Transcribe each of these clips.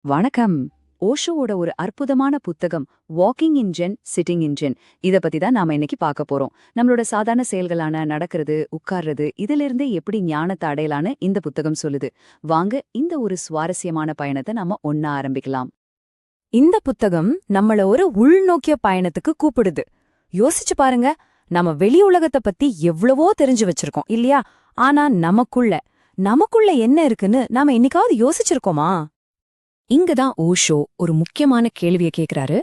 வணக்கம். ஓஷோவோட ஒரு அற்புதமான புத்தகம் வாக்கிங் இன்ஜின் சிட்டிங் இன்ஜின் இத பத்தி தான் நாம இன்னைக்கு பார்க்க போறோம். நம்மளோட சாதாரண செயல்களான நடக்கிறது, உட்கார்றது இதிலிருந்தே எப்படி ஞானத்தை அடையலான்னு இந்த புத்தகம் சொல்லுது. வாங்க இந்த ஒரு சுவாரஸ்யமான பயணத்தை நாம ஒண்ணா ஆரம்பிக்கலாம். இந்த புத்தகம் நம்மள ஒரு உள்நோக்கிய பயணத்துக்கு கூப்பிடுது. யோசிச்சு பாருங்க, நம்ம வெளி உலகத்தை பத்தி எவ்வளவோ தெரிஞ்சு வச்சிருக்கோம் இல்லையா? ஆனா நமக்குள்ள என்ன இருக்குன்னு நாம என்னைக்காவது யோசிச்சிருக்கோமா? இங்கதான் ஓஷோ ஒரு முக்கியமான கேள்வியை கேக்குறாரு.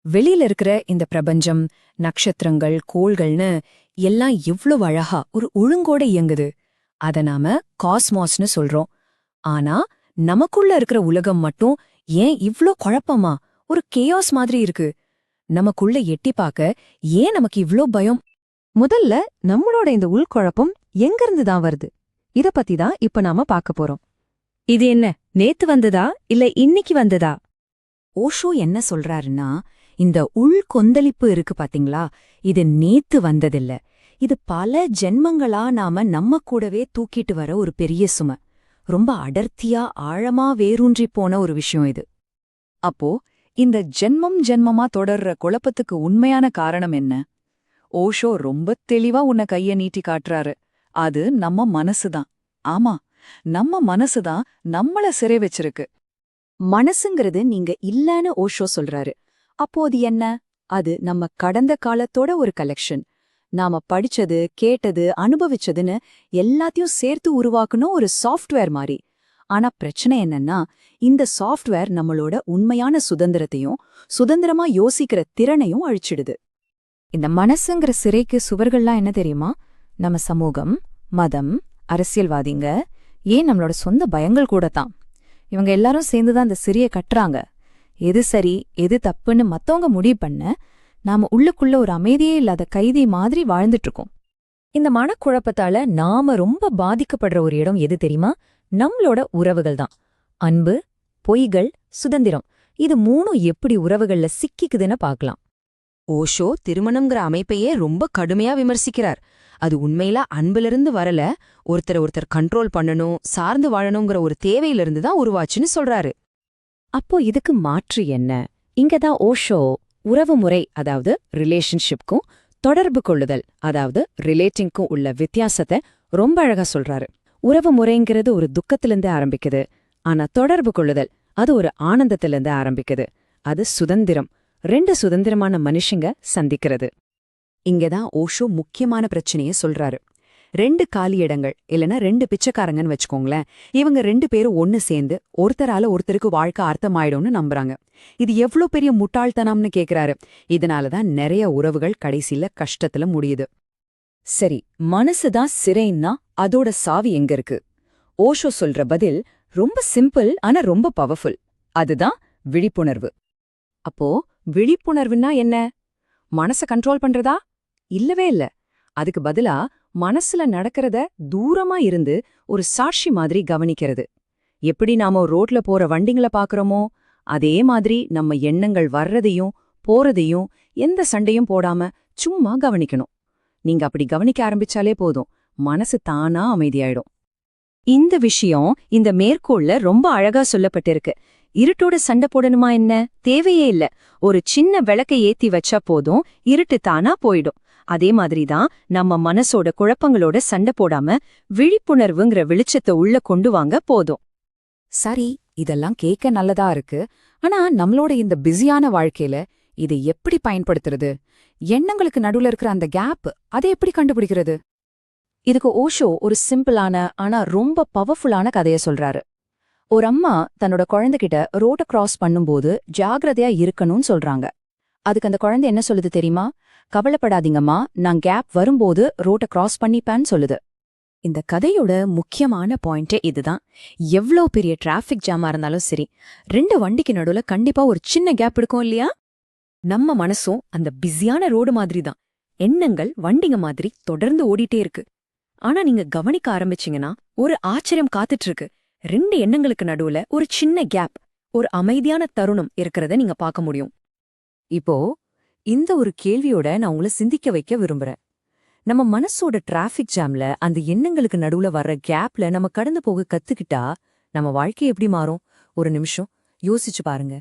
வெளியில இருக்கிற இந்த பிரபஞ்சம், நட்சத்திரங்கள், கோள்கள்னு எல்லாம் எவ்வளவு அழகா ஒரு ஒழுங்கோட இயங்குது. அத நாம காஸ்மாஸ்னு சொல்றோம். ஆனா நமக்குள்ள இருக்கிற உலகம் மட்டும் ஏன் இவ்ளோ குழப்பமா ஒரு கேயாஸ் மாதிரி இருக்கு? நமக்குள்ள எட்டி பார்க்க ஏன் நமக்கு இவ்ளோ பயம்? முதல்ல நம்மளோட இந்த உள்குழப்பம் எங்கிருந்து தான் வருது? இத பத்தி தான் இப்ப நாம பார்க்க போறோம். இது என்ன, நேத்து வந்ததா இல்ல இன்னைக்கு வந்ததா? ஓஷோ என்ன சொல்றாருன்னா, இந்த கொந்தளிப்பு இருக்கு பாத்தீங்களா, இது நேத்து வந்ததில்ல. இது பல ஜென்மங்களா நாம நம்ம கூடவே தூக்கிட்டு வர ஒரு பெரிய சுமை. ரொம்ப அடர்த்தியா ஆழமா வேரூன்றி போன ஒரு விஷயம் இது. அப்போ இந்த ஜென்மமா தொடர்ற குழப்பத்துக்கு உண்மையான காரணம் என்ன? ஓஷோ ரொம்ப தெளிவா உன்னை கைய நீட்டி காட்டுறாரு. அது நம்ம மனசுதான். ஆமா, நம்ம மனசுதான் நம்மள சிறை வச்சிருக்கு. மனசுங்கிறது நீங்க இல்லன்னு ஓஷோ சொல்றாரு. அப்போ அது என்ன? அது நம்ம கடந்த காலத்தோட ஒரு கலெக்ஷன். நாம படிச்சது, கேட்டது, அனுபவிச்சதுன்னு எல்லாத்தையும் சேர்த்து உருவாக்கணும் ஒரு சாஃப்ட்வேர் மாதிரி. ஆனா பிரச்சனை என்னன்னா, இந்த சாஃப்ட்வேர் நம்மளோட உண்மையான சுதந்திரத்தையும் சுதந்திரமா யோசிக்கிற திறனையும் அழிச்சிடுது. இந்த மனசுங்கிற சிறைக்கு சுவர்கள்லாம் என்ன தெரியுமா? நம்ம சமூகம், மதம், அரசியல்வாதிங்க, ஏன் நம்மளோட சொந்த பயங்கள் கூடத்தான். இவங்க எல்லாரும் சேர்ந்துதான் இந்த சிறையை கட்டுறாங்க. எது சரி எது தப்புன்னு மத்தவங்க முடிவு பண்ண, நாம உள்ளுக்குள்ள ஒரு அமைதியே இல்லாத கைதி மாதிரி வாழ்ந்துட்டு இருக்கோம். இந்த மனக்குழப்பத்தால நாம ரொம்ப பாதிக்கப்படுற ஒரு இடம் எது தெரியுமா? நம்மளோட உறவுகள் தான். அன்பு, பொய்கள், சுதந்திரம், இது மூணும் எப்படி உறவுகள்ல சிக்கிக்குதுன்னு பார்க்கலாம். ஓஷோ திருமணம்ங்கிற அமைப்பையே ரொம்ப கடுமையா விமர்சிக்கிறார். அது உண்மையில அன்பிலிருந்து வரல, ஒருத்தர் கண்ட்ரோல் பண்ணணும், சார்ந்து வாழணுங்கிற ஒரு தேவையிலிருந்து தான் உருவாச்சுன்னு சொல்றாரு. அப்போ இதுக்கு மாற்று என்ன? இங்கதான் ஓஷோ உறவு முறை, அதாவது ரிலேஷன்ஷிப்க்கும் தொடர்பு கொள்ளுதல், அதாவது ரிலேட்டிங்க்கும் உள்ள வித்தியாசத்தை ரொம்ப அழகா சொல்றாரு. உறவு முறைங்கிறது ஒரு துக்கத்திலிருந்து ஆரம்பிக்குது. ஆனா தொடர்பு கொள்ளுதல் அது ஒரு ஆனந்தத்திலிருந்து ஆரம்பிக்குது. அது சுதந்திரம். ரெண்டு சுதந்திரமான மனுஷங்க சந்திக்கிறது. இங்கதான் ஓஷோ முக்கியமான பிரச்சனைய சொல்றாரு. 2 காலி இடங்கள் இல்லனா 2 பிச்சைக்காரங்கன்னு வச்சுக்கோங்களேன். இவங்க 2 பேரும் ஒன்னு சேர்ந்து ஒருத்தரால ஒருத்தருக்கு வாழ்க்கை அர்த்தமாயிடும்னு நம்புறாங்க. இது எவ்ளோ பெரிய முட்டாள்தனம்னு கேக்குறாரு. இதனாலதான் நிறைய உறவுகள் கடைசியில கஷ்டத்துல முடியுது. சரி, மனசுதான் சிறைன்னா அதோட சாவி எங்க இருக்கு? ஓஷோ சொல்ற பதில் ரொம்ப சிம்பிள், ஆனா ரொம்ப பவர்ஃபுல். அதுதான் விழிப்புணர்வு. அப்போ விழிப்புணர்வுன்னா என்ன? மனச கண்ட்ரோல் பண்றதா? இல்லவே இல்ல. அதுக்கு பதிலா மனசுல நடக்கிறத தூரமா இருந்து ஒரு சாட்சி மாதிரி கவனிக்கிறது. எப்படி நாம ரோட்ல போற வண்டிங்கள பாக்குறோமோ, அதே மாதிரி நம்ம எண்ணங்கள் வர்றதையும் போறதையும் எந்த சண்டையும் போடாம சும்மா கவனிக்கணும். நீங்க அப்படி கவனிக்க ஆரம்பிச்சாலே போதும், மனசு தானா அமைதியாயிடும். இந்த விஷயம் இந்த மேற்கோள்ல ரொம்ப அழகா சொல்லப்பட்டிருக்கு. இருட்டோட சண்டை போடணுமா என்ன? தேவையே இல்ல. ஒரு சின்ன விளக்கை ஏத்தி வச்சா போதும், இருட்டு தானா போயிடும். அதே மாதிரிதான் நம்ம மனசோட குழப்பங்களோட சண்டை போடாம விழிப்புணர்வுங்கிற வெளிச்சத்தை உள்ள கொண்டு வாங்க போதும். சரி, இதெல்லாம் கேட்க நல்லதா இருக்கு. ஆனா நம்மளோட இந்த பிஸியான வாழ்க்கையில இதை எப்படி பயன்படுத்துறது? எண்ணங்களுக்கு நடுவுல இருக்கிற அந்த கேப் அதை எப்படி கண்டுபிடிக்கிறது? இதுக்கு ஓஷோ ஒரு சிம்பிளான ஆனா ரொம்ப பவர்ஃபுல்லான கதைய சொல்றாரு. ஒரு அம்மா தன்னோட குழந்தைகிட்ட ரோட்ட கிராஸ் பண்ணும்போது ஜாகிரதையா இருக்கணும்னு சொல்றாங்க. அதுக்கு அந்த குழந்தை என்ன சொல்லுது தெரியுமா? கவலைப்படாதீங்கம்மா, நான் கேப் வரும்போது ரோட்ட கிராஸ் பண்ணிப்பேன்னு சொல்லுது. இந்த கதையோட முக்கியமான பாயிண்டே இதுதான். எவ்ளோ பெரிய டிராஃபிக் ஜாமா இருந்தாலும் சரி, 2 வண்டிக்கு நடுவுல கண்டிப்பா ஒரு சின்ன கேப் இருக்கும் இல்லையா? நம்ம மனசும் அந்த பிஸியான ரோடு மாதிரி தான். எண்ணங்கள் வண்டிங்க மாதிரி தொடர்ந்து ஓடிட்டே இருக்கு. ஆனா நீங்க கவனிக்க ஆரம்பிச்சீங்கன்னா ஒரு ஆச்சரியம் காத்துட்டு இருக்கு. 2 எண்ணங்களுக்கு நடுவுல ஒரு சின்ன கேப், ஒரு அமைதியான தருணம் இருக்கிறத நீங்க பார்க்க முடியும். இப்போ இந்த ஒரு கேள்வியோட நான் உங்களை சிந்திக்க வைக்க விரும்புறேன். நம்ம மனசோட டிராஃபிக் ஜாம்ல அந்த எண்ணங்களுக்கு நடுவுல வர்ற கேப்ல நம்ம கடந்து போக கத்துக்கிட்டா நம்ம வாழ்க்கை எப்படி மாறும்? ஒரு நிமிஷம் யோசிச்சு பாருங்க.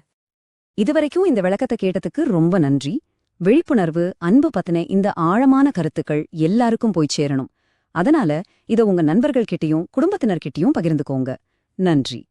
இதுவரைக்கும் இந்த விளக்கத்தை கேட்டதுக்கு ரொம்ப நன்றி. விழிப்புணர்வு, அன்பு பத்தின இந்த ஆழமான கருத்துக்கள் எல்லாருக்கும் போய் சேரணும். அதனால இத உங்க நண்பர்கள்கிட்டயும் குடும்பத்தினர்கிட்டயும் பகிர்ந்துக்கோங்க. நன்றி.